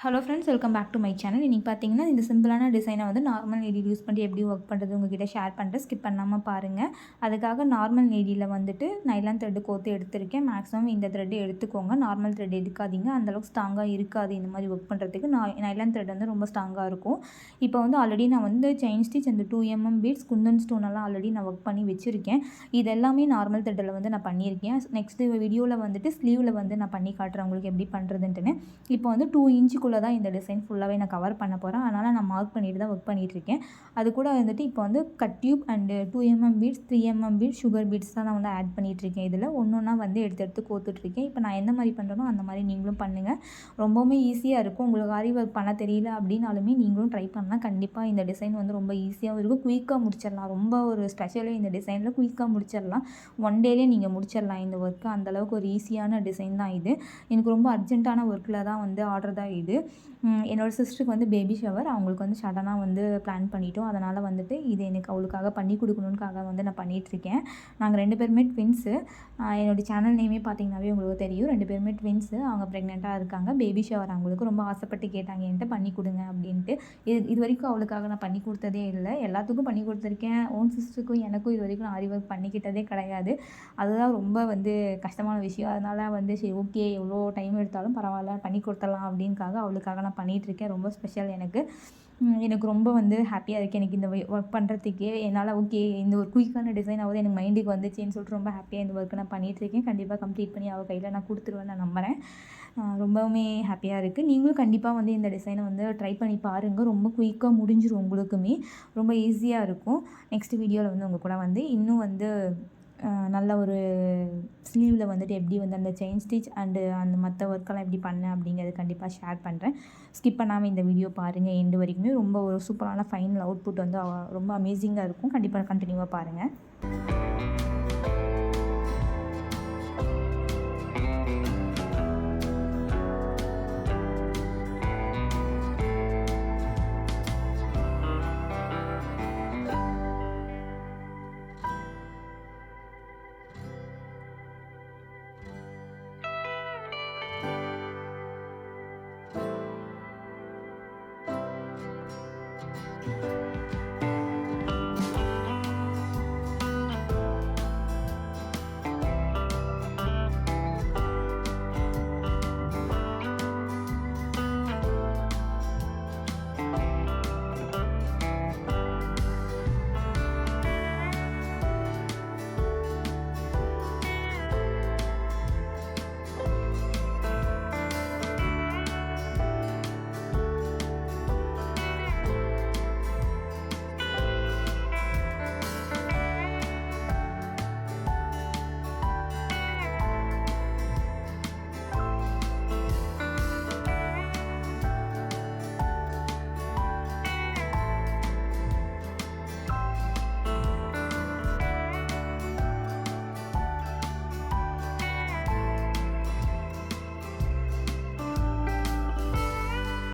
Hello friends, welcome back to my channel. இன்றைக்கி பார்த்தீங்கன்னா, இந்த சிம்பிளான டிசைனை வந்து நார்மல் நீடில் யூஸ் பண்ணி எப்படி ஒர்க் பண்ணுறது உங்ககிட்ட ஷேர் பண்ணுறேன். ஸ்கிப் பண்ணாமல் பாருங்கள். அதுக்காக நார்மல் நீடியில் வந்துட்டு நைலான் த்ரெட்டு கோர்த்து எடுத்திருக்கேன். மேக்ஸிமம் இந்த த்ரெட்டு எடுத்துக்கோங்க. நார்மல் த்ரெட் எடுக்காதீங்க, அந்தளவுக்கு ஸ்ட்ராங்காக இருக்காது. இந்த மாதிரி ஒர்க் பண்ணுறதுக்கு நைலான் த்ரெட் வந்து ரொம்ப ஸ்ட்ராங்காக இருக்கும். இப்போ வந்து ஆல்ரெடி நான் வந்து செயின் ஸ்டிச் அந்த 2mm பீட்ஸ் குந்தன் ஸ்டோனெல்லாம் ஆல்ரெடி நான் ஒர்க் பண்ணி வச்சுருக்கேன். இது எல்லாமே நார்மல் த்ரெட்டில் வந்து நான் பண்ணியிருக்கேன். நெக்ஸ்ட்டு வீடியோவில் வந்துட்டு ஸ்லீவில் வந்து நான் பண்ணி காட்டுறேன் உங்களுக்கு எப்படி பண்ணுறதுன்ட்டுன்னு. இப்போ வந்து 2 இன்ச்சுக்குள்ளே தான் இந்த டிசைன் ஃபுல்லாகவே நான் கவர் பண்ண போகிறேன். அதனால் நான் மார்க் பண்ணிட்டு தான் ஒர்க் பண்ணிகிட்ருக்கேன். அது கூட வந்துட்டு இப்போ வந்து cut tube and 2mm beads 3mm beads sugar beads தான் நான் வந்து ஆட் பண்ணிகிட்ருக்கேன். இதில் ஒன்றா வந்து எடுத்து கோர்த்துட்ருக்கேன். இப்போ நான் எந்த மாதிரி பண்ணுறேனோ அந்த மாதிரி நீங்களும் பண்ணுங்கள். ரொம்பவுமே ஈஸியாக இருக்கும். உங்களுக்கு ஆரி ஒர்க் பண்ண தெரியல அப்படின்னாலுமே நீங்களும் ட்ரை பண்ணலாம். கண்டிப்பாக இந்த டிசைன் வந்து ரொம்ப ஈஸியாகவும் இருக்கும். குயிக்காக முடிச்சிடலாம். ரொம்ப ஒரு ஸ்பெஷலே இந்த டிசைனில் குயிக்காக முடிச்சிடலாம். ஒன் டேலேயே நீங்கள் முடிச்சிடலாம் இந்த ஒர்க்கு. அந்தளவுக்கு ஒரு ஈஸியான டிசைன் தான் இது. எனக்கு ரொம்ப அர்ஜென்ட்டான ஒர்க்கில் தான் வந்து ஆர்டர் தான் இது. என்னோடய சிஸ்டருக்கு வந்து பேபி ஷவர், அவங்களுக்கு வந்து சடனாக வந்து பிளான் பண்ணிட்டோம். அதனால் வந்துட்டு இது எனக்கு அவளுக்காக பண்ணி கொடுக்கணுன்னுக்காக வந்து நான் பண்ணிகிட்ருக்கேன். நாங்கள் 2 பேருமே ட்வின்ஸு. என்னோடய சேனல் நேமே பார்த்தீங்கன்னாவே உங்களுக்கு தெரியும். 2 பேருமே ட்வின்ஸு. அவங்க ப்ரெக்னெண்ட்டாக இருக்காங்க. பேபி ஷவர் அவங்களுக்கு ரொம்ப ஆசைப்பட்டு கேட்டாங்க என்கிட்ட பண்ணி கொடுங்க அப்படின்ட்டு. இது வரைக்கும் அவளுக்காக நான் பண்ணி கொடுத்ததே இல்லை. எல்லாத்துக்கும் பண்ணி கொடுத்துருக்கேன். ஓன் சிஸ்டருக்கும் எனக்கும் இது வரைக்கும் நான் ஆரி ஒர்க் பண்ணிக்கிட்டதே கிடையாது. அதுதான் ரொம்ப வந்து கஷ்டமான விஷயம். அதனால் வந்து சரி ஓகே, எவ்வளோ டைம் எடுத்தாலும் பரவாயில்ல பண்ணி கொடுத்துடலாம் அப்படின்காக அவளுக்காக நான் பண்ணிகிட்ருக்கேன். ரொம்ப ஸ்பெஷல் எனக்கு. எனக்கு ரொம்ப வந்து ஹாப்பியாக இருக்குது எனக்கு இந்த ஒர்க் பண்ணுறதுக்கே. என்னால் ஓகே இந்த ஒரு குயிக்கான டிசைனாவது எனக்கு மைண்டுக்கு வந்துச்சுன்னு சொல்லிட்டு ரொம்ப ஹாப்பியாக இந்த ஒர்க்கை நான் பண்ணிகிட்ருக்கேன். கண்டிப்பாக கம்ப்ளீட் பண்ணி அவள் கையில் நான் கொடுத்துருவேன்னு நான் நம்புகிறேன். ரொம்பவுமே ஹாப்பியாக இருக்குது. நீங்களும் கண்டிப்பாக வந்து இந்த டிசைனை வந்து ட்ரை பண்ணி பாருங்கள். ரொம்ப குயிக்காக முடிஞ்சிடும் உங்களுக்குமே. ரொம்ப ஈஸியாக இருக்கும். நெக்ஸ்ட் வீடியோவில் வந்து உங்கள் கூட வந்து இன்னும் வந்து நல்ல ஒரு ஸ்லீவில் வந்துட்டு எப்படி வந்து அந்த செயின் ஸ்டிச் அண்டு அந்த மற்ற ஒர்க்கெல்லாம் எப்படி பண்ணேன் அப்படிங்கிறது கண்டிப்பாக ஷேர் பண்ணுறேன். ஸ்கிப் பண்ணாமல் இந்த வீடியோ பாருங்கள் எண்டு வரைக்குமே. ரொம்ப ஒரு சூப்பரான ஃபைனல் அவுட்புட் வந்து ரொம்ப அமேசிங்காக இருக்கும். கண்டிப்பாக கண்டினியூவாக பாருங்கள்.